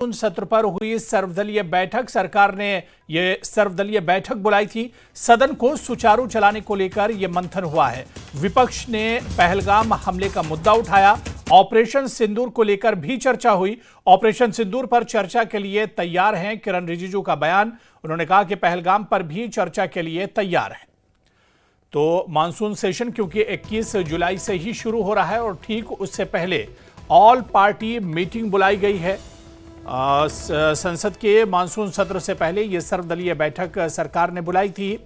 उन सत्र पर हुई सर्वदलीय बैठक। सरकार ने यह सर्वदलीय बैठक बुलाई थी। सदन को सुचारू चलाने को लेकर यह मंथन हुआ है। विपक्ष ने पहलगाम हमले का मुद्दा उठाया। ऑपरेशन सिंदूर को लेकर भी चर्चा हुई। ऑपरेशन सिंदूर पर चर्चा के लिए तैयार हैं किरण रिजिजू का बयान। उन्होंने कहा कि पहलगाम पर भी चर्चा के लिए तैयार है। तो मानसून सेशन क्योंकि 21 जुलाई से ही शुरू हो रहा है और ठीक उससे पहले ऑल पार्टी मीटिंग बुलाई गई है। संसद के मानसून सत्र से पहले यह सर्वदलीय बैठक सरकार ने बुलाई थी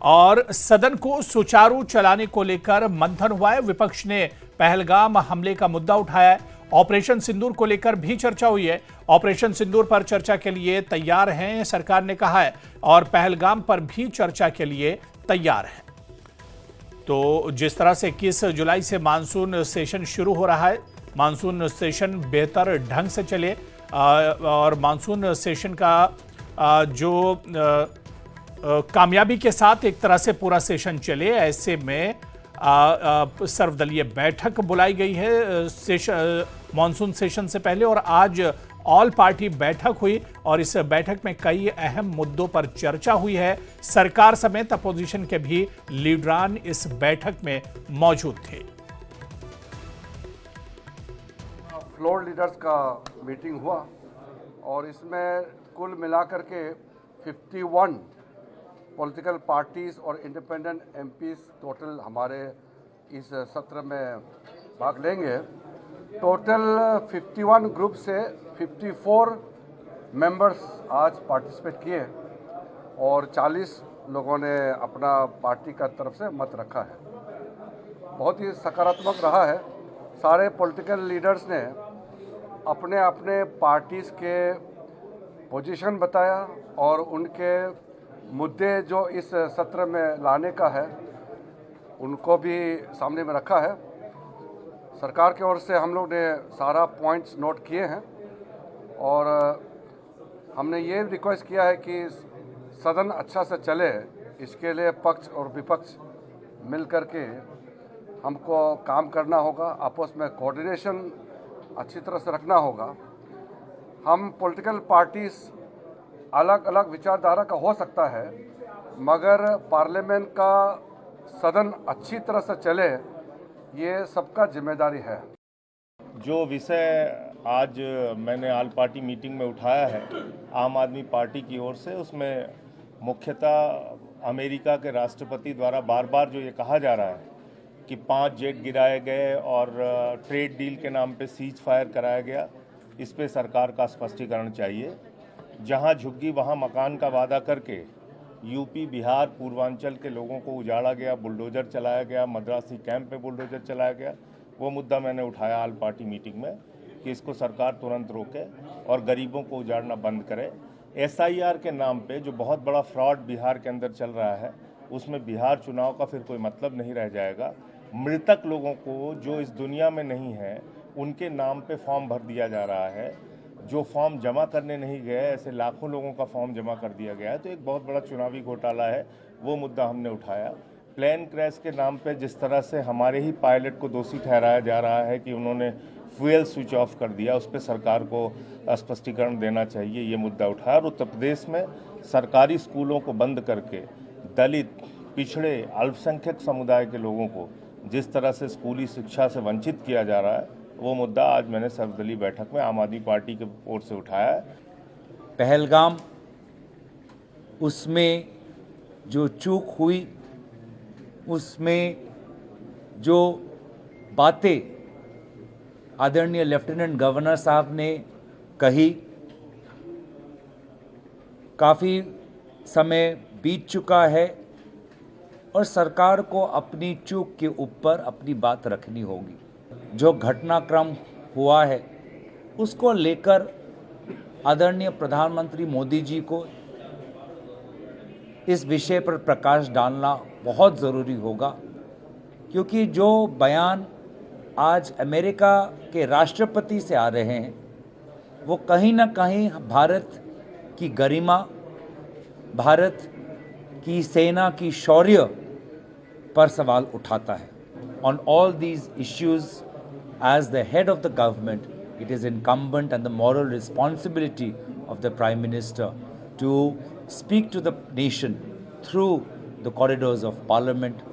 और सदन को सुचारू चलाने को लेकर मंथन हुआ है। विपक्ष ने पहलगाम हमले का मुद्दा उठाया है। ऑपरेशन सिंदूर को लेकर भी चर्चा हुई है। ऑपरेशन सिंदूर पर चर्चा के लिए तैयार हैं सरकार ने कहा है और पहलगाम पर भी चर्चा के लिए तैयार है। तो जिस तरह से 21 जुलाई से मानसून सेशन शुरू हो रहा है, मानसून सेशन बेहतर ढंग से चले और मानसून सेशन का जो कामयाबी के साथ एक तरह से पूरा सेशन चले, ऐसे में सर्वदलीय बैठक बुलाई गई है मानसून सेशन से पहले और आज ऑल पार्टी बैठक हुई और इस बैठक में कई अहम मुद्दों पर चर्चा हुई है। सरकार समेत अपोजिशन के भी लीडरान इस बैठक में मौजूद थे। फ्लोर लीडर्स का मीटिंग हुआ और इसमें कुल मिलाकर के 51 पॉलिटिकल पार्टीज और इंडिपेंडेंट एमपीज टोटल हमारे इस सत्र में भाग लेंगे। टोटल 51 ग्रुप से 54 मेंबर्स आज पार्टिसिपेट किए और 40 लोगों ने अपना पार्टी का तरफ से मत रखा है। बहुत ही सकारात्मक रहा है। सारे पॉलिटिकल लीडर्स ने अपने अपने पार्टीज़ के पोजीशन बताया और उनके मुद्दे जो इस सत्र में लाने का है उनको भी सामने में रखा है। सरकार की ओर से हम लोग ने सारा पॉइंट्स नोट किए हैं और हमने ये रिक्वेस्ट किया है कि सदन अच्छा से चले, इसके लिए पक्ष और विपक्ष मिल कर के हमको काम करना होगा। आपस में कोऑर्डिनेशन अच्छी तरह से रखना होगा। हम पॉलिटिकल पार्टीज अलग अलग विचारधारा का हो सकता है, मगर पार्लियामेंट का सदन अच्छी तरह से चले, ये सबका जिम्मेदारी है। जो विषय आज मैंने ऑल पार्टी मीटिंग में उठाया है आम आदमी पार्टी की ओर से, उसमें मुख्यतः अमेरिका के राष्ट्रपति द्वारा बार बार जो ये कहा जा रहा है कि 5 जेट गिराए गए और ट्रेड डील के नाम पे सीज फायर कराया गया, इस पे सरकार का स्पष्टीकरण चाहिए। जहां झुग्गी वहां मकान का वादा करके यूपी, बिहार, पूर्वांचल के लोगों को उजाड़ा गया, बुलडोजर चलाया गया, मद्रासी कैंप में बुलडोजर चलाया गया, वो मुद्दा मैंने उठाया ऑल पार्टी मीटिंग में कि इसको सरकार तुरंत रोके और गरीबों को उजाड़ना बंद करे। SIR के नाम पे जो बहुत बड़ा फ्रॉड बिहार के अंदर चल रहा है, उसमें बिहार चुनाव का फिर कोई मतलब नहीं रह जाएगा। मृतक लोगों को जो इस दुनिया में नहीं है उनके नाम पे फॉर्म भर दिया जा रहा है। जो फॉर्म जमा करने नहीं गए, ऐसे लाखों लोगों का फॉर्म जमा कर दिया गया है। तो एक बहुत बड़ा चुनावी घोटाला है, वो मुद्दा हमने उठाया। प्लेन क्रैश के नाम पे जिस तरह से हमारे ही पायलट को दोषी ठहराया जा रहा है कि उन्होंने फ्यूल स्विच ऑफ कर दिया, उस पर सरकार को स्पष्टीकरण देना चाहिए, ये मुद्दा उठाया। और उत्तर प्रदेश में सरकारी स्कूलों को बंद करके दलित, पिछड़े, अल्पसंख्यक समुदाय के लोगों को जिस तरह से स्कूली शिक्षा से वंचित किया जा रहा है, वो मुद्दा आज मैंने सर्वदलीय बैठक में आम आदमी पार्टी की ओर से उठाया है। पहलगाम, उसमें जो चूक हुई, उसमें जो बातें आदरणीय लेफ्टिनेंट गवर्नर साहब ने कही, काफ़ी समय बीत चुका है और सरकार को अपनी चूक के ऊपर अपनी बात रखनी होगी। जो घटनाक्रम हुआ है उसको लेकर आदरणीय प्रधानमंत्री मोदी जी को इस विषय पर प्रकाश डालना बहुत ज़रूरी होगा, क्योंकि जो बयान आज अमेरिका के राष्ट्रपति से आ रहे हैं वो कहीं ना कहीं भारत की गरिमा, भारत की सेना की शौर्य पर सवाल उठाता है। On all these issues, as the head of the government, it is incumbent and the moral responsibility of the Prime Minister to speak to the nation through the corridors of Parliament.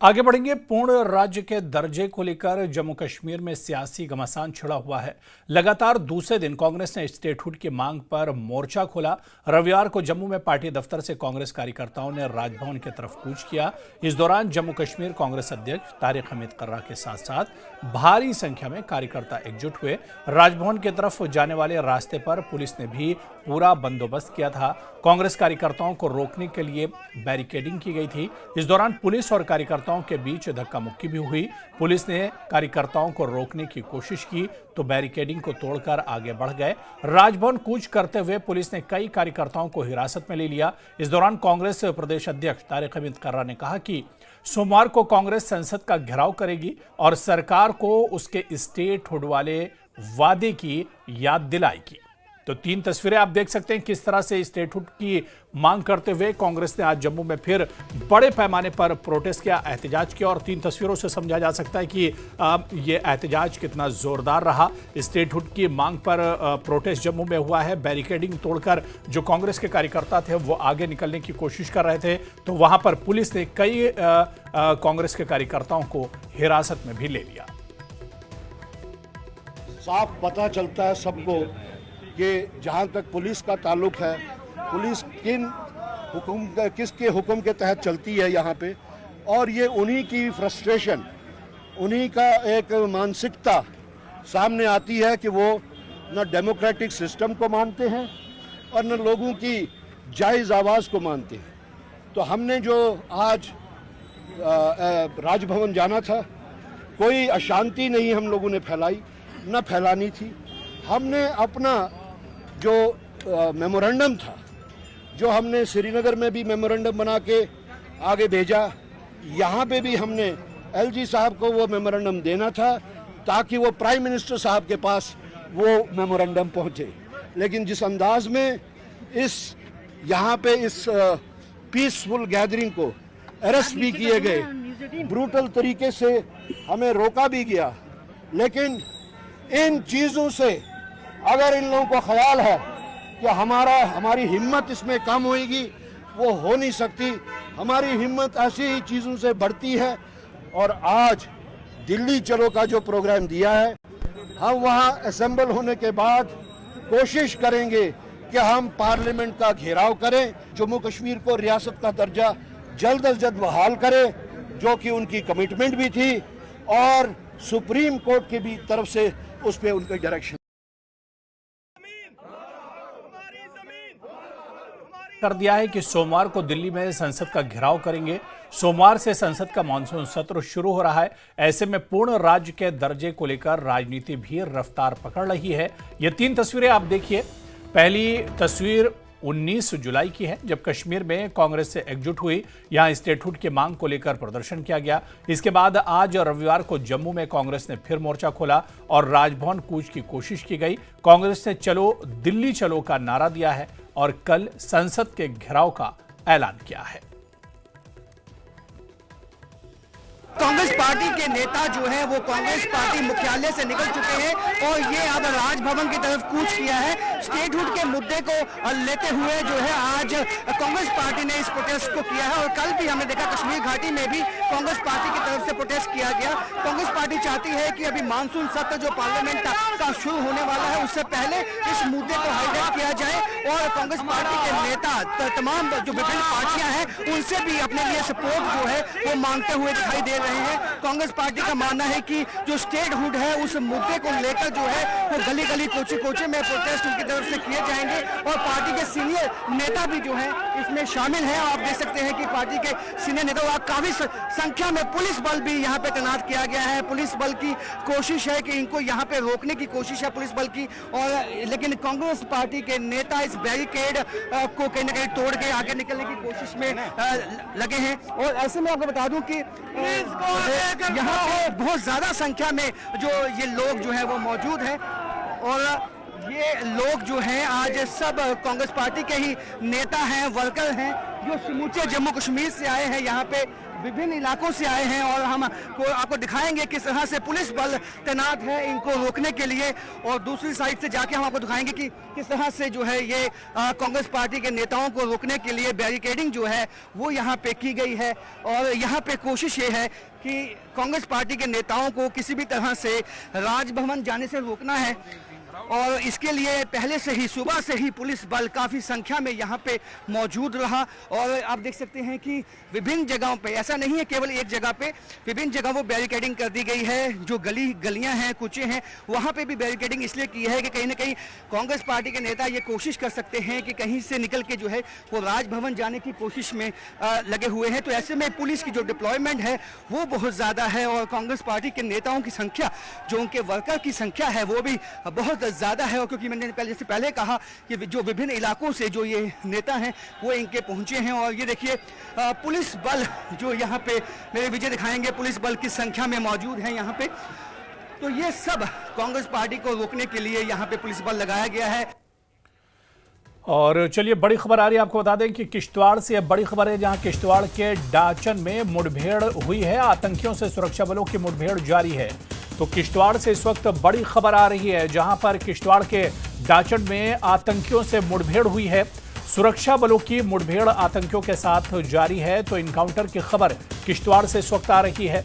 आगे बढ़ेंगे। पूर्ण राज्य के दर्जे को लेकर जम्मू कश्मीर में सियासी घमासान छिड़ा हुआ है। लगातार दूसरे दिन कांग्रेस ने स्टेटहुड की मांग पर मोर्चा खोला। रविवार को जम्मू में पार्टी दफ्तर से कांग्रेस कार्यकर्ताओं ने राजभवन की तरफ कूच किया। इस दौरान जम्मू कश्मीर कांग्रेस अध्यक्ष तारिक हमीद कर्रा के साथ साथ भारी संख्या में कार्यकर्ता एकजुट हुए। राजभवन की तरफ जाने वाले रास्ते पर पुलिस ने भी पूरा बंदोबस्त किया था। कांग्रेस कार्यकर्ताओं को रोकने के लिए बैरिकेडिंग की गई थी। इस दौरान पुलिस और कार्यकर्ताओं के बीच धक्का मुक्की भी हुई। पुलिस ने कार्यकर्ताओं को रोकने की कोशिश की तो बैरिकेडिंग को तोड़कर आगे बढ़ गए। राजभवन कूच करते हुए पुलिस ने कई कार्यकर्ताओं को हिरासत में ले लिया। इस दौरान कांग्रेस प्रदेश अध्यक्ष तारिक हमीद कर्रा ने कहा कि सोमवार को कांग्रेस संसद का घेराव करेगी और सरकार को उसके स्टेटहुड वाले वादे की याद दिलाएगी। तो 3 तस्वीरें आप देख सकते हैं किस तरह से स्टेटहुड की मांग करते हुए कांग्रेस ने आज जम्मू में फिर बड़े पैमाने पर प्रोटेस्ट किया, एहतजाज किया। और 3 तस्वीरों से समझा जा सकता है कि ये एहतजाज कितना जोरदार रहा। स्टेटहुड की मांग पर प्रोटेस्ट जम्मू में हुआ है। बैरिकेडिंग तोड़कर जो कांग्रेस के कार्यकर्ता थे वो आगे निकलने की कोशिश कर रहे थे तो वहां पर पुलिस ने कई कांग्रेस के कार्यकर्ताओं को हिरासत में भी ले लिया। साफ पता चलता है सबको कि जहाँ तक पुलिस का ताल्लुक है, पुलिस किसके हुक्म के तहत चलती है यहाँ पे, और ये उन्हीं की फ्रस्ट्रेशन, उन्हीं का एक मानसिकता सामने आती है कि वो न डेमोक्रेटिक सिस्टम को मानते हैं और न लोगों की जायज़ आवाज़ को मानते हैं। तो हमने जो आज राजभवन जाना था, कोई अशांति नहीं हम लोगों ने फैलाई, न फैलानी थी। हमने अपना जो मेमोरेंडम था, जो हमने श्रीनगर में भी मेमोरेंडम बना के आगे भेजा, यहाँ पे भी हमने एलजी साहब को वो मेमोरेंडम देना था ताकि वो प्राइम मिनिस्टर साहब के पास वो मेमोरेंडम पहुँचे। लेकिन जिस अंदाज में यहाँ पे इस पीसफुल गैदरिंग को अरेस्ट भी किए गए, ब्रूटल तरीके से हमें रोका भी गया, लेकिन इन चीज़ों से अगर इन लोगों को ख्याल है कि हमारी हिम्मत इसमें कम होगी, वो हो नहीं सकती। हमारी हिम्मत ऐसी ही चीज़ों से बढ़ती है। और आज दिल्ली चलो का जो प्रोग्राम दिया है, हम वहाँ असेंबल होने के बाद कोशिश करेंगे कि हम पार्लियामेंट का घेराव करें, जम्मू कश्मीर को रियासत का दर्जा जल्द अज जल्द बहाल करें, जो कि उनकी कमिटमेंट भी थी और सुप्रीम कोर्ट की भी तरफ से उस पर उनका डायरेक्शन कर दिया है कि सोमवार को दिल्ली में संसद का घेराव करेंगे। सोमवार से संसद का मानसून सत्र शुरू हो रहा है। ऐसे में पूर्ण राज्य के दर्जे को लेकर राजनीति भी रफ्तार पकड़ रही है। ये 3 तस्वीरें आप देखिए। पहली तस्वीर 19 जुलाई की है, जब कश्मीर में कांग्रेस से एकजुट हुई। यहां स्टेटहुड की मांग को लेकर प्रदर्शन किया गया। इसके बाद आज रविवार को जम्मू में कांग्रेस ने फिर मोर्चा खोला और राजभवन कूच की कोशिश की गई। कांग्रेस ने चलो दिल्ली चलो का नारा दिया है और कल संसद के घेराव का ऐलान किया है। कांग्रेस पार्टी के नेता जो है वो कांग्रेस पार्टी मुख्यालय से निकल चुके हैं और ये अब राजभवन की तरफ कूच किया है। स्टेटहुड के मुद्दे को लेते हुए जो है आज कांग्रेस पार्टी ने इस प्रोटेस्ट को किया है और कल भी हमने देखा कश्मीर घाटी में भी कांग्रेस पार्टी की तरफ से प्रोटेस्ट किया गया। कांग्रेस पार्टी चाहती है कि अभी मानसून सत्र जो पार्लियामेंट का शुरू होने वाला है उससे पहले इस मुद्दे को हाईलाइट किया जाए और कांग्रेस पार्टी के नेता तमाम जो विभिन्न पार्टियां हैं उनसे भी अपने लिए सपोर्ट जो है वो मांगते हुए दिखाई दे रहे हैं। कांग्रेस पार्टी का मानना है कि जो स्टेटहुड है उस मुद्दे को लेकर जो है वो गली गली कोचे कोचे में प्रोटेस्ट उनकी तरफ से किए जाएंगे और पार्टी के सीनियर नेता भी जो है इसमें शामिल हैं। आप देख सकते हैं कि पार्टी के सीनियर नेता काफी संख्या में पुलिस बल भी यहाँ पे तैनात किया गया है। पुलिस बल की कोशिश है कि इनको यहाँ पे रोकने की कोशिश है पुलिस बल की, और लेकिन कांग्रेस पार्टी के नेता इस बैरिकेड को कहीं ना कहीं तोड़ के आगे निकलने की कोशिश में लगे हैं। और ऐसे में आपको बता दूं कि यहाँ पे बहुत ज्यादा संख्या में जो ये लोग जो है वो मौजूद हैं और ये लोग जो हैं आज सब कांग्रेस पार्टी के ही नेता हैं, वर्कर हैं, जो समूचे जम्मू कश्मीर से आए हैं यहाँ पे विभिन्न इलाकों से आए हैं और हम आपको दिखाएंगे किस तरह से पुलिस बल तैनात है इनको रोकने के लिए, और दूसरी साइड से जाके हम आपको दिखाएंगे कि किस तरह से जो है ये कांग्रेस पार्टी के नेताओं को रोकने के लिए बैरिकेडिंग जो है वो यहाँ पे की गई है। और यहाँ पे कोशिश ये है कि कांग्रेस पार्टी के नेताओं को किसी भी तरह से राजभवन जाने से रोकना है, और इसके लिए पहले से ही सुबह से ही पुलिस बल काफ़ी संख्या में यहाँ पे मौजूद रहा। और आप देख सकते हैं कि विभिन्न जगहों पे, ऐसा नहीं है केवल एक जगह पे, विभिन्न जगह वो बैरिकेडिंग कर दी गई है। जो गलियां हैं, कुचें हैं, वहाँ पे भी बैरिकेडिंग इसलिए की है कि कहीं ना कहीं कांग्रेस पार्टी के नेता ये कोशिश कर सकते हैं कि कहीं से निकल के जो है वो राजभवन जाने की कोशिश में लगे हुए हैं। तो ऐसे में पुलिस की जो डिप्लॉयमेंट है वो बहुत ज़्यादा है, और कांग्रेस पार्टी के नेताओं की संख्या, जो उनके वर्कर की संख्या है वो भी बहुत ज़्यादा है। और क्योंकि मैंने पहले कहा कि जो विभिन्न इलाकों से जो ये नेता हैं वो इनके पहुंचे हैं, और ये देखिए पुलिस बल जो यहाँ पे मेरे विजय दिखाएंगे, पुलिस बल की संख्या में मौजूद है यहाँ पे। तो ये सब कांग्रेस पार्टी को रोकने के लिए यहाँ पे पुलिस बल लगाया गया है। और चलिए बड़ी खबर आ रही है, आपको बता दें कि किश्तवाड़ से अब बड़ी खबर है, जहां किश्तवाड़ के डाचन में मुठभेड़ हुई है। आतंकियों से सुरक्षा बलों की मुठभेड़ जारी है। तो किश्तवाड़ से इस वक्त बड़ी खबर आ रही है, जहां पर किश्तवाड़ के डाचन में आतंकियों से मुठभेड़ हुई है। सुरक्षा बलों की मुठभेड़ आतंकियों के साथ जारी है। तो इनकाउंटर की खबर किश्तवाड़ से इस वक्त आ रही है।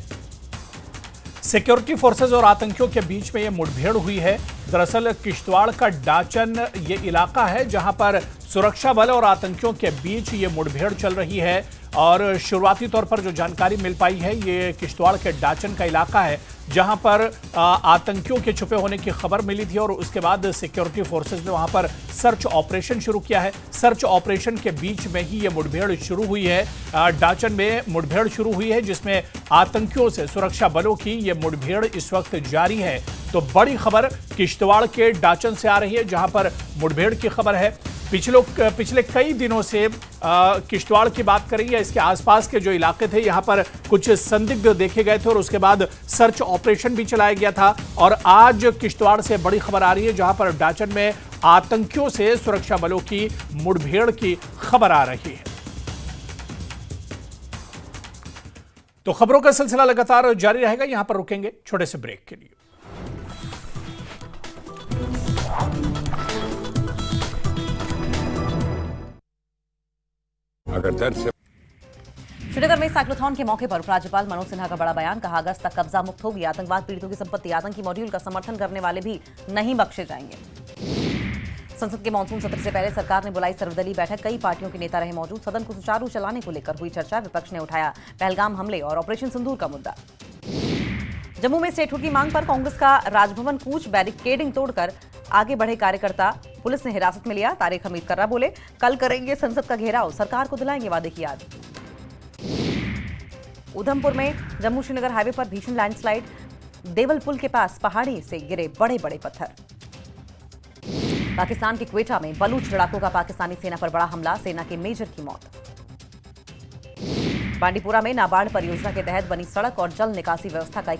सिक्योरिटी फोर्सेज और आतंकियों के बीच में यह मुठभेड़ हुई है। दरअसल किश्तवाड़ का डाचन ये इलाका है जहां पर सुरक्षा बल और आतंकियों के बीच ये मुठभेड़ चल रही है। और शुरुआती तौर पर जो जानकारी मिल पाई है, ये किश्तवाड़ के डाचन का इलाका है जहां पर आतंकियों के छुपे होने की खबर मिली थी, और उसके बाद सिक्योरिटी फोर्सेज ने वहां पर सर्च ऑपरेशन शुरू किया है। सर्च ऑपरेशन के बीच में ही ये मुठभेड़ शुरू हुई है। डाचन में मुठभेड़ शुरू हुई है, जिसमें आतंकियों से सुरक्षा बलों की ये मुठभेड़ इस वक्त जारी है। तो बड़ी खबर किश्तवाड़ के डाचन से आ रही है, जहां पर मुठभेड़ की खबर है। पिछले कई दिनों से किश्तवाड़ की बात करें या इसके आसपास के जो इलाके थे, यहां पर कुछ संदिग्ध देखे गए थे और उसके बाद सर्च ऑपरेशन भी चलाया गया था। और आज किश्तवाड़ से बड़ी खबर आ रही है, जहां पर डाचन में आतंकियों से सुरक्षा बलों की मुठभेड़ की खबर आ रही है। तो खबरों का सिलसिला लगातार जारी रहेगा। यहां पर रुकेंगे छोटे से ब्रेक के लिए। श्रीनगर में साइक्लोथॉन के मौके पर उपराज्यपाल मनोज सिन्हा का बड़ा बयान। कहा, अगस्त तक कब्जा मुक्त होगी। आतंकवाद पीड़ितों की संपत्ति, आतंकी मॉड्यूल का समर्थन करने वाले भी नहीं बख्शे जाएंगे। संसद के मानसून सत्र से पहले सरकार ने बुलाई सर्वदलीय बैठक। कई पार्टियों के नेता रहे मौजूद। सदन को सुचारू चलाने को लेकर हुई चर्चा। विपक्ष ने उठाया पहलगाम हमले और ऑपरेशन सिंदूर का मुद्दा। जम्मू में स्टेटहुड की मांग पर कांग्रेस का राजभवन कूच। बैरिकेडिंग तोड़कर आगे बढ़े कार्यकर्ता पुलिस ने हिरासत में लिया। तारिक हमीद कर्रा बोले, कल करेंगे संसद का घेराव, सरकार को दिलाएंगे वादे की याद। उधमपुर में जम्मू श्रीनगर हाईवे पर भीषण लैंडस्लाइड। देवल पुल के पास पहाड़ी से गिरे बड़े बड़े पत्थर। पाकिस्तान के क्वेटा में बलूच लड़ाकों का पाकिस्तानी सेना पर बड़ा हमला। सेना के मेजर की मौत। बांडीपुरा में नाबार्ड परियोजना के तहत बनी सड़क और जल निकासी व्यवस्था का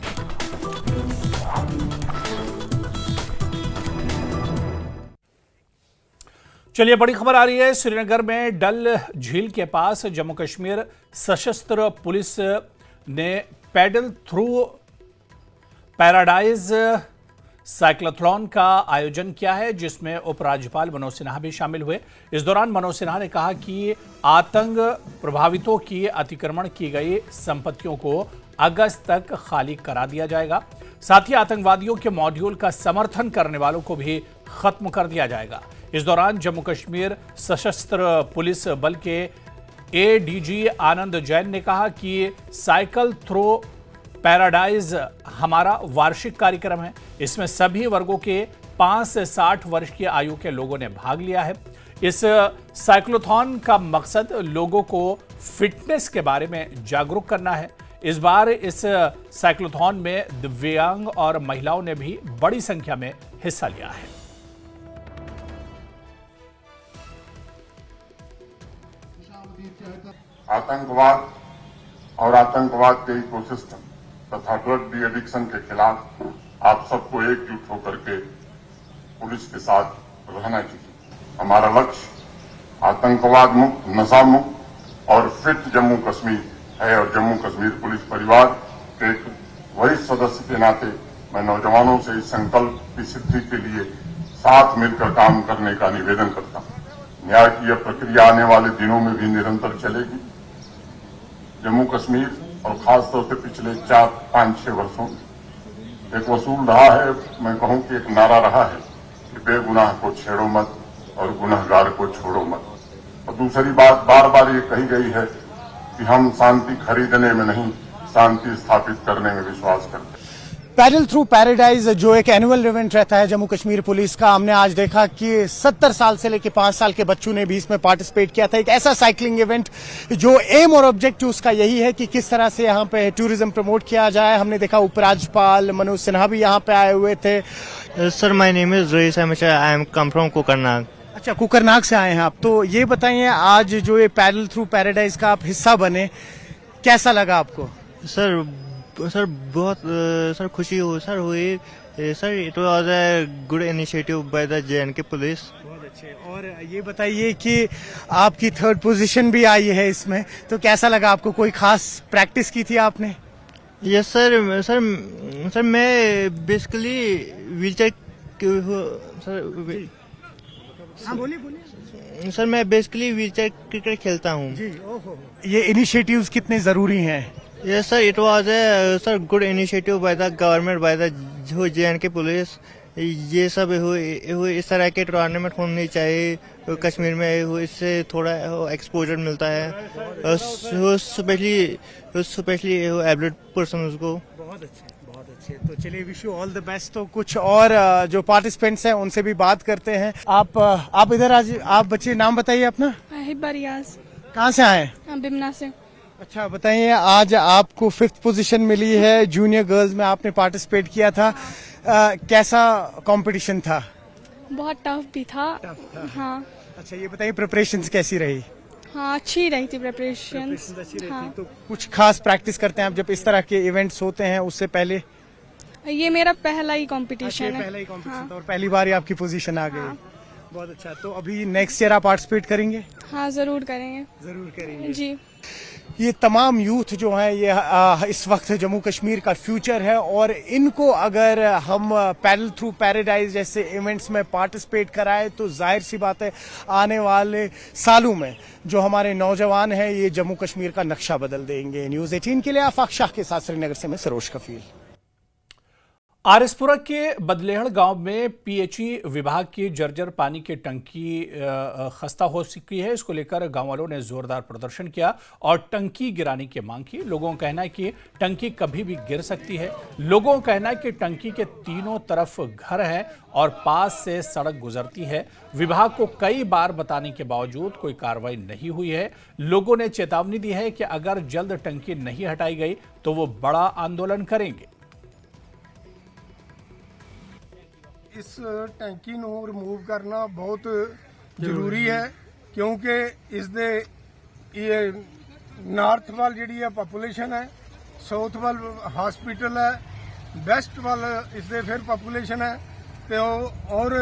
चलिए बड़ी खबर आ रही है। श्रीनगर में डल झील के पास जम्मू कश्मीर सशस्त्र पुलिस ने पैडल थ्रू पैराडाइज साइक्लोथॉन का आयोजन किया है, जिसमें उपराज्यपाल मनोज सिन्हा भी शामिल हुए। इस दौरान मनोज सिन्हा ने कहा कि आतंक प्रभावितों की अतिक्रमण की गई संपत्तियों को अगस्त तक खाली करा दिया जाएगा। साथ ही आतंकवादियों के मॉड्यूल का समर्थन करने वालों को भी खत्म कर दिया जाएगा। इस दौरान जम्मू कश्मीर सशस्त्र पुलिस बल के एडीजी आनंद जैन ने कहा कि साइकिल थ्रो पैराडाइज हमारा वार्षिक कार्यक्रम है। इसमें सभी वर्गों के 5 से 60 वर्ष की आयु के लोगों ने भाग लिया है। इस साइक्लोथॉन का मकसद लोगों को फिटनेस के बारे में जागरूक करना है। इस बार इस साइक्लोथॉन में दिव्यांग और महिलाओं ने भी बड़ी संख्या में हिस्सा लिया है। आतंकवाद और आतंकवाद के इकोसिस्टम तथा ड्रग डी एडिक्शन के खिलाफ आप सबको एकजुट होकर के पुलिस के साथ रहना चाहिए। हमारा लक्ष्य आतंकवाद मुक्त, नशा मुक्त और फिट जम्मू कश्मीर है और जम्मू कश्मीर पुलिस परिवार के एक वरिष्ठ सदस्य के नाते मैं नौजवानों से इस संकल्प की सिद्धि के लिए साथ मिलकर काम करने का निवेदन करता हूं। न्याय की यह प्रक्रिया आने वाले दिनों में भी निरंतर चलेगी। जम्मू कश्मीर और खासतौर से पिछले 4-5-6 वर्षों में एक वसूल रहा है, मैं कहूं कि एक नारा रहा है कि बेगुनाह को छेड़ो मत और गुनहगार को छोड़ो मत। और दूसरी बात बार बार ये कही गई है कि हम शांति खरीदने में नहीं, शांति स्थापित करने में विश्वास करते हैं। पैडल थ्रू पैराडाइज जो एक एनुअल इवेंट रहता है जम्मू कश्मीर पुलिस का, हमने आज देखा कि 70 साल से लेकर 5 साल के बच्चों ने भी इसमें पार्टिसिपेट किया था। एक ऐसा साइकिलिंग इवेंट जो एम और ऑब्जेक्टिव उसका यही है कि किस तरह से यहाँ पे टूरिज्म प्रमोट किया जाए। हमने देखा उपराज्यपाल मनोज सिन्हा भी यहाँ पे आए हुए थे। Sir, my name is Raees Ahmad, I am come from Kukarnag. अच्छा, कुकरनाग से आए हैं आप। तो ये बताइए, आज जो ये पैडल थ्रू पैराडाइज का आप हिस्सा बने, कैसा लगा आपको? सर बहुत सर खुशी हो सर हुई sir. It was a good initiative by the JNK police. बहुत अच्छे। और ये बताइए कि आपकी 3rd पोजीशन भी आई है इसमें, तो कैसा लगा आपको? कोई खास प्रैक्टिस की थी आपने? यस सर मैं बेसिकली व्हीलचेयर सर। हाँ, बोलिए। सर मैं बेसिकली व्हीलचेयर क्रिकेट खेलता हूँ जी। ओहो, ये इनिशिएटिव्स कितने जरूरी हैं? Yes, sir. It was a good initiative by the government, by the JNK police. ये सब इस तरह के टूर्नामेंट होने चाहिए कश्मीर में, इससे थोड़ा एक्सपोजर मिलता है स्पेशली एबल्ड पर्सन को। बहुत अच्छे। तो चलिए, wish you all the best. तो कुछ और जो पार्टिसिपेंट्स हैं उनसे भी बात करते हैं। आप इधर आज, आप बच्चे नाम बताइए अपना। हिब्बा रियाज। कहाँ से आए? बिमना से। अच्छा, बताइए, आज आपको 5th पोजीशन मिली है। जूनियर गर्ल्स में आपने पार्टिसिपेट किया था। कैसा कंपटीशन था? बहुत टफ भी था। हाँ। अच्छा, ये बताइए, प्रिपरेशंस कैसी रही? हाँ, अच्छी रही थी प्रिपरेशन। हाँ। तो कुछ खास प्रैक्टिस करते हैं आप जब इस तरह के इवेंट्स होते हैं उससे पहले? ये मेरा पहला ही कंपटीशन है। पहला ही कंपटीशन था और पहली बार ही आपकी पोजीशन आ गई। बहुत अच्छा। तो अभी नेक्स्ट ईयर आप पार्टिसिपेट करेंगे? हाँ, जरूर करेंगे। जरूर करेंगे जी। ये तमाम यूथ जो है, ये इस वक्त जम्मू कश्मीर का फ्यूचर है और इनको अगर हम पैडल थ्रू पैराडाइज जैसे इवेंट्स में पार्टिसिपेट कराएं तो जाहिर सी बात है आने वाले सालों में जो हमारे नौजवान हैं ये जम्मू कश्मीर का नक्शा बदल देंगे। न्यूज़ 18 के लिए आफाक शाह के साथ श्रीनगर से मैं सरोज कफील। आरएसपुरा के बदलेहड़ गांव में पीएचई विभाग की जर्जर पानी की टंकी खस्ता हो चुकी है। इसको लेकर गांव वालों ने जोरदार प्रदर्शन किया और टंकी गिराने की मांग की। लोगों का कहना है कि टंकी कभी भी गिर सकती है। लोगों का कहना है कि टंकी के तीनों तरफ घर है और पास से सड़क गुजरती है। विभाग को कई बार बताने के बावजूद कोई कार्रवाई नहीं हुई है। लोगों ने चेतावनी दी है कि अगर जल्द टंकी नहीं हटाई गई तो वो बड़ा आंदोलन करेंगे। इस टैंकी ਨੂੰ ਰਿਮੂਵ ਕਰਨਾ ਬਹੁਤ ਜ਼ਰੂਰੀ ਹੈ ਕਿਉਂਕਿ ਇਸ ਦੇ ਇਹ ਨਾਰਥ ਵੱਲ ਜਿਹੜੀ ਹੈ ਪਾਪੂਲੇਸ਼ਨ ਹੈ, ਸਾਊਥ ਵੱਲ ਹਸਪੀਟਲ ਹੈ, ਵੈਸਟ ਵੱਲ ਇਸ ਦੇ ਫਿਰ ਪਾਪੂਲੇਸ਼ਨ ਹੈ ਤੇ ਔਰ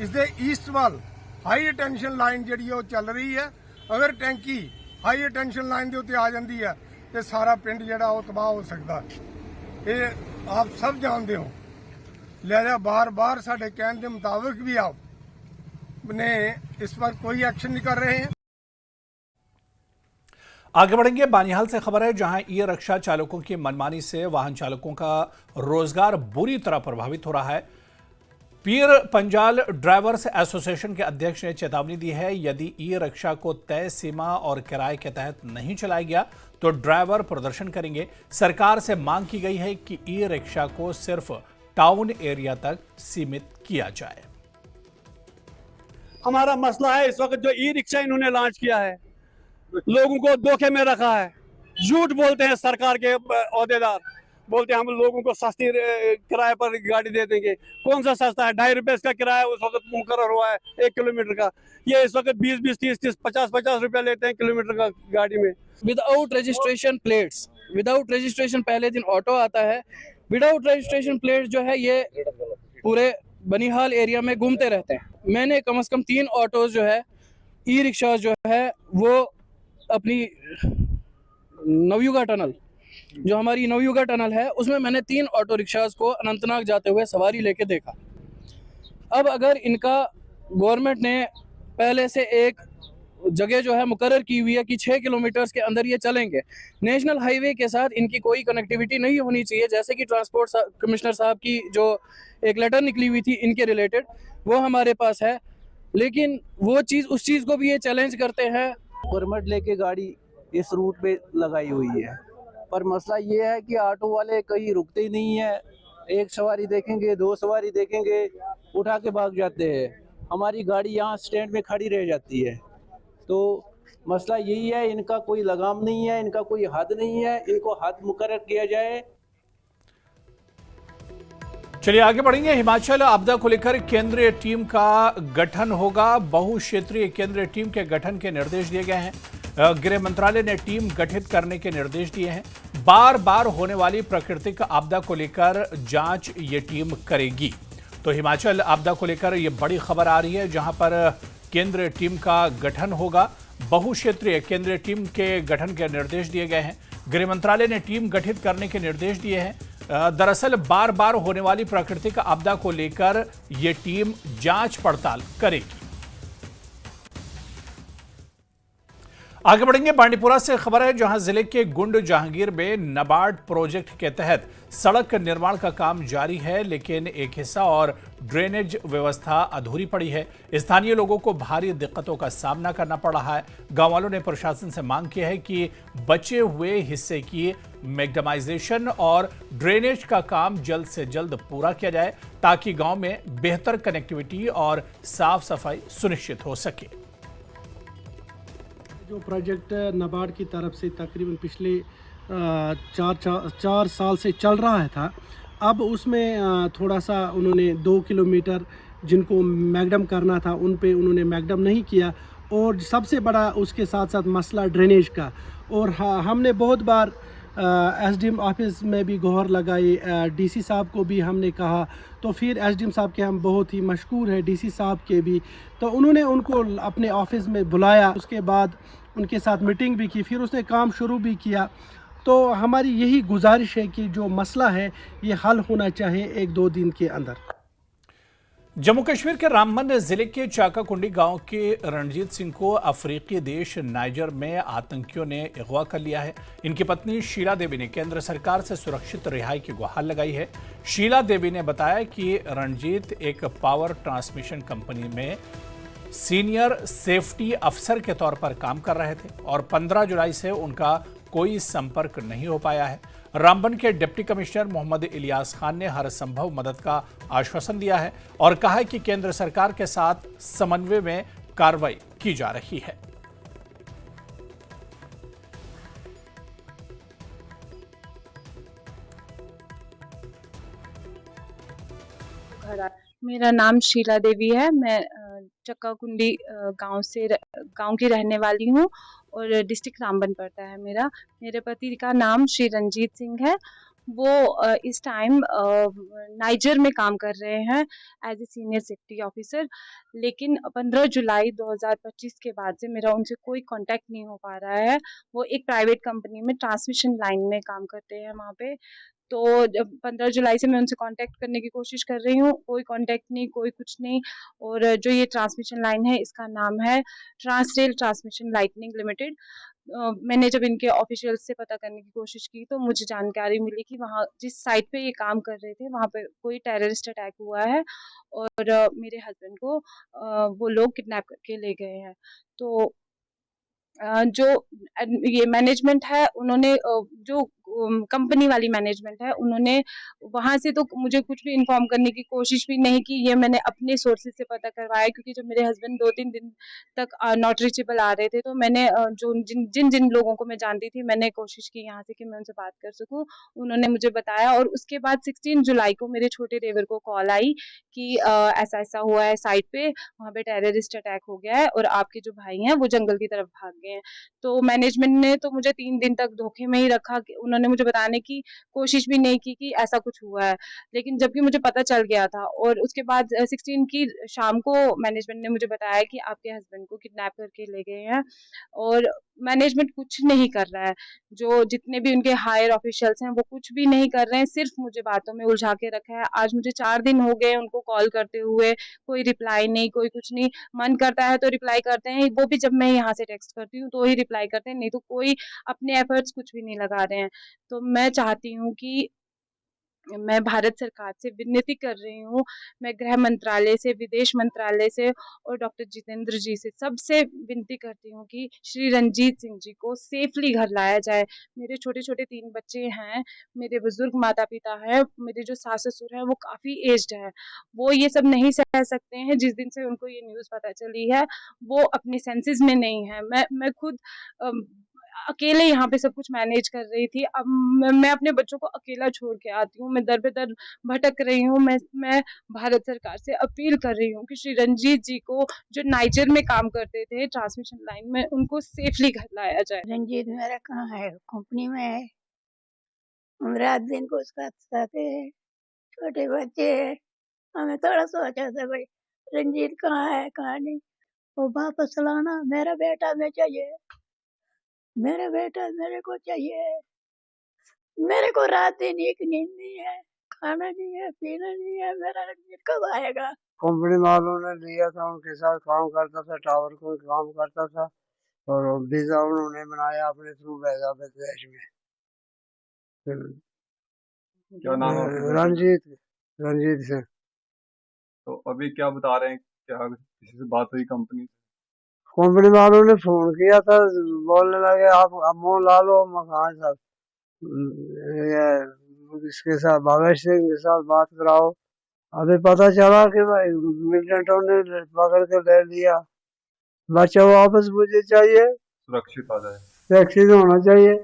ਇਸ ਦੇ ਈਸਟ ਵੱਲ ਹਾਈ ਟੈਂਸ਼ਨ ਲਾਈਨ ਜਿਹੜੀ ਉਹ ਚੱਲ ਰਹੀ ਹੈ। ਅਗਰ ਟੈਂਕੀ ਹਾਈ ਟੈਂਸ਼ਨ ਲਾਈਨ ਦੇ ਉੱਤੇ ਆ ਜਾਂਦੀ ਹੈ ਤੇ ਸਾਰਾ ਪਿੰਡ ਜਿਹੜਾ ਉਹ ਤਬਾਹ ਹੋ ਸਕਦਾ। ਇਹ ਆਪ ਸਭ ਜਾਣਦੇ ਹੋ। लिहाजा बार बार साढ़े कहने के मुताबिक भी आप ने इस पर कोई एक्शन नहीं कर रहे हैं। आगे बढ़ेंगे। बानिहाल से खबर है जहां ई रिक्शा चालकों की मनमानी से वाहन चालकों का रोजगार बुरी तरह प्रभावित हो रहा है। पीर पंजाल ड्राइवर्स एसोसिएशन के अध्यक्ष ने चेतावनी दी है, यदि ई रिक्शा को तय सीमा और किराए के तहत नहीं चलाया गया तो ड्राइवर प्रदर्शन करेंगे। सरकार से मांग की गई है कि ई रिक्शा को सिर्फ टाउन एरिया तक सीमित किया जाए। हमारा मसला है इस वक्त जो ई रिक्शा इन्होंने लॉन्च किया है, लोगों को धोखे में रखा है। झूठ बोलते हैं सरकार के ओहदेदार, बोलते हैं हम लोगों को सस्ती किराए पर गाड़ी दे देंगे। कौन सा सस्ता है? 2.5 रुपए इसका किराया उस वक्त मुकर्रर हुआ है 1 किलोमीटर का। ये इस वक्त 20-20, 30-30, 50-50 रुपए लेते हैं किलोमीटर का गाड़ी में। Without registration plates, without registration पहले दिन ऑटो आता है, विदाउट रजिस्ट्रेशन प्लेट जो है ये पूरे बनिहाल एरिया में घूमते रहते हैं। मैंने कम से कम 3 ऑटोज जो है ई रिक्शा जो है वो अपनी नवयुगा टनल, जो हमारी नवयुगा टनल है, उसमें मैंने 3 ऑटो रिक्शाज को अनंतनाग जाते हुए सवारी लेके देखा। अब अगर इनका गवर्नमेंट ने पहले से एक जगह जो है मुकर्रर की हुई है कि 6 किलोमीटर के अंदर ये चलेंगे, नेशनल हाईवे के साथ इनकी कोई कनेक्टिविटी नहीं होनी चाहिए, जैसे कि ट्रांसपोर्ट कमिश्नर साहब की जो एक लेटर निकली हुई थी इनके रिलेटेड, वो हमारे पास है, लेकिन वो चीज़ उस चीज़ को भी ये चैलेंज करते हैं। परमिट लेके गाड़ी इस रूट पे लगाई हुई है, पर मसला ये है कि ऑटो वाले कहीं रुकते ही नहीं है, एक सवारी देखेंगे, 2 सवारी देखेंगे, उठा के भाग जाते हैं। हमारी गाड़ी यहाँ स्टैंड में खड़ी रह जाती है। तो मसला यही है, इनका कोई लगाम नहीं है, इनका कोई हद नहीं है, इनको हद मुकर्रर किया जाए। चलिए आगे बढ़ेंगे। हिमाचल आपदा को लेकर केंद्रीय टीम का गठन होगा। बहुक्षेत्रीय केंद्रीय टीम के गठन के निर्देश दिए गए हैं। गृह मंत्रालय ने टीम गठित करने के निर्देश दिए हैं। बार बार होने वाली प्राकृतिक आपदा को लेकर जांच ये टीम करेगी। तो हिमाचल आपदा को लेकर ये बड़ी खबर आ रही है, जहां पर केंद्रीय टीम का गठन होगा। बहुक्षेत्रीय केंद्रीय टीम के गठन के निर्देश दिए गए हैं। गृह मंत्रालय ने टीम गठित करने के निर्देश दिए हैं। दरअसल बार बार होने वाली प्राकृतिक आपदा को लेकर ये टीम जांच पड़ताल करेगी। आगे बढ़ेंगे। बांडीपुरा से खबर है, जहां जिले के गुंड जहांगीर में नाबार्ड प्रोजेक्ट के तहत सड़क निर्माण का काम जारी है, लेकिन एक हिस्सा और ड्रेनेज व्यवस्था अधूरी पड़ी है। स्थानीय लोगों को भारी दिक्कतों का सामना करना पड़ रहा है। गांव वालों ने प्रशासन से मांग की है कि बचे हुए हिस्से की मैग्डमाइजेशन और ड्रेनेज का काम जल्द से जल्द पूरा किया जाए, ताकि गांव में बेहतर कनेक्टिविटी और साफ सफाई सुनिश्चित हो सके। जो प्रोजेक्ट नाबार्ड की तरफ से तकरीबन पिछले 4 साल से चल रहा था, अब उसमें थोड़ा सा उन्होंने 2 किलोमीटर जिनको मैगडम करना था उन पे उन्होंने मैगडम नहीं किया, और सबसे बड़ा उसके साथ साथ मसला ड्रेनेज का। और हमने बहुत बार एसडीएम ऑफिस में भी गुहार लगाई, डीसी साहब को भी हमने कहा, तो फिर एसडीएम साहब के हम बहुत ही मशकूर हैं, डीसी साहब के भी, तो उन्होंने उनको अपने ऑफिस में बुलाया, उसके बाद उनके साथ मीटिंग भी की, फिर उसने काम शुरू भी किया। तो हमारी यही गुजारिश है कि जो मसला है ये हल होना चाहिए 1-2 दिन के अंदर। जम्मू कश्मीर के रामबन जिले के चाकाकुंडी गांव के रणजीत सिंह को अफ्रीकी देश नाइजर में आतंकियों ने अगवा कर लिया है। इनकी पत्नी शीला देवी ने केंद्र सरकार से सुरक्षित रिहाई की गुहार लगाई है। शीला देवी ने बताया कि रणजीत एक पावर ट्रांसमिशन कंपनी में सीनियर सेफ्टी अफसर के तौर पर काम कर रहे थे और 15 जुलाई से उनका कोई संपर्क नहीं हो पाया है। रामबन के डिप्टी कमिश्नर मोहम्मद इलियास खान ने हर संभव मदद का आश्वासन दिया है और कहा है कि केंद्र सरकार के साथ समन्वय में कार्रवाई की जा रही है। मेरा नाम शीला देवी है। मैं चक्काकुंडी गांव की रहने वाली हूँ और डिस्ट्रिक्ट रामबन पड़ता है मेरा। मेरे पति का नाम श्री रंजीत सिंह है। वो इस टाइम नाइजर में काम कर रहे हैं as a senior safety officer, लेकिन 15 जुलाई 2025 के बाद से मेरा उनसे कोई कांटेक्ट नहीं हो पा रहा है। वो एक प्राइवेट कंपनी में ट्रांसमिशन लाइन में काम करते हैं वहाँ पे। तो जब 15 जुलाई से मैं उनसे कांटेक्ट करने की कोशिश कर रही हूँ, कोई कांटेक्ट नहीं, कोई कुछ नहीं। और जो ये ट्रांसमिशन लाइन है इसका नाम है ट्रांसरेल ट्रांसमिशन लाइटनिंग लिमिटेड। मैंने जब इनके ऑफिशियल्स से पता करने की कोशिश की तो मुझे जानकारी मिली कि वहाँ जिस साइट पे ये काम कर रहे थे वहाँ पे कोई टेररिस्ट अटैक हुआ है और मेरे हस्बैंड को वो लोग किडनैप करके ले गए हैं। तो जो ये मैनेजमेंट है उन्होंने जो कंपनी वाली मैनेजमेंट है उन्होंने वहाँ से तो मुझे कुछ भी इन्फॉर्म करने की कोशिश भी नहीं की। ये मैंने अपने सोर्सेज से पता करवाया, क्योंकि जब मेरे हस्बैंड 2-3 दिन तक नॉट रीचेबल आ रहे थे तो मैंने जो जिन लोगों को मैं जानती थी मैंने कोशिश की यहाँ से कि मैं उनसे बात कर सकूँ। उन्होंने मुझे बताया और उसके बाद 16 जुलाई को मेरे छोटे देवर को कॉल आई कि ऐसा ऐसा हुआ है साइट पे, वहाँ पे टेररिस्ट अटैक हो गया है और आपके जो भाई हैं वो जंगल की तरफ भाग गए हैं। तो मैनेजमेंट ने तो मुझे 3 दिन तक धोखे में ही रखा कि उन्होंने मुझे बताने की कोशिश भी नहीं की कि ऐसा कुछ हुआ है। लेकिन जबकि मुझे पता चल गया था और उसके बाद 16 की शाम को मैनेजमेंट ने मुझे बताया कि आपके हस्बैंड को किडनैप करके ले गए हैं और मैनेजमेंट कुछ नहीं कर रहा है। जो जितने भी उनके हायर ऑफिशियल्स हैं वो कुछ भी नहीं कर रहे हैं, सिर्फ मुझे बातों में उलझा के रखा है। आज मुझे 4 दिन हो गए उनको कॉल करते हुए, कोई रिप्लाई नहीं, कोई कुछ नहीं। मन करता है तो रिप्लाई करते हैं, वो भी जब मैं यहाँ से टेक्स्ट करती हूँ तो ही रिप्लाई करते हैं, नहीं तो कोई अपने एफर्ट्स कुछ भी नहीं लगा रहे हैं। तो मैं चाहती हूँ कि मैं भारत सरकार से विनती कर रही हूँ, मैं गृह मंत्रालय से, विदेश मंत्रालय से और डॉक्टर जितेंद्र जी से सबसे विनती करती हूँ कि श्री रंजीत सिंह जी को सेफली घर लाया जाए। मेरे छोटे-छोटे 3 बच्चे हैं, मेरे बुजुर्ग माता-पिता हैं, मेरे जो सास-ससुर हैं वो काफ़ी एज्ड हैं। वो ये सब नहीं सह सकते हैं, जिस दिन से उनको ये न्यूज़ पता चली है, वो अपने सेंसेस में नहीं है। मैं खुद अकेले यहाँ पे सब कुछ मैनेज कर रही थी। अब मैं अपने बच्चों को अकेला छोड़ के आती हूँ, मैं दर-बदर भटक रही हूँ। मैं भारत सरकार से अपील कर रही हूँ कि श्री रंजीत जी को, जो नाइजर में काम करते थे ट्रांसमिशन लाइन में, उनको सेफली घर लाया जाए। रंजीत मेरा कहाँ है? कंपनी में है। हम रात दिन को उसका साथ है, छोटे बच्चे हैं। हमें थोड़ा सोचा था भाई रंजीत कहाँ है कहाँ नहीं, वो वापस लाना। मेरा बेटा मैं चाहिए, मेरा बेटा मेरे को चाहिए। मेरे को रात दिन एक नींद नहीं है, खाना नहीं है, पीना नहीं है। मेरा रंजीत कब आएगा? कंपनी वालों ने लिया था, उनके साथ काम करता था, टावर को काम करता था और वीजा उन्होंने बनाया अपने थ्रू भेजा विदेश में। क्या नाम है? रंजीत सिंह। तो अभी क्या बता रहे हैं, क्या किसी से बात हुई कंपनी से? कंपनी वालों ने फोन किया था, बोलने लगे आप अमोल ला लो मकान साहब, इसके साथ भावेश सिंह के साथ बात कराओ। अभी पता चला कि भाई मिलिटेंटों ने पकड़ के ले लिया। बच्चा वापस मुझे चाहिए, सुरक्षित आ जाए, सुरक्षित होना चाहिए।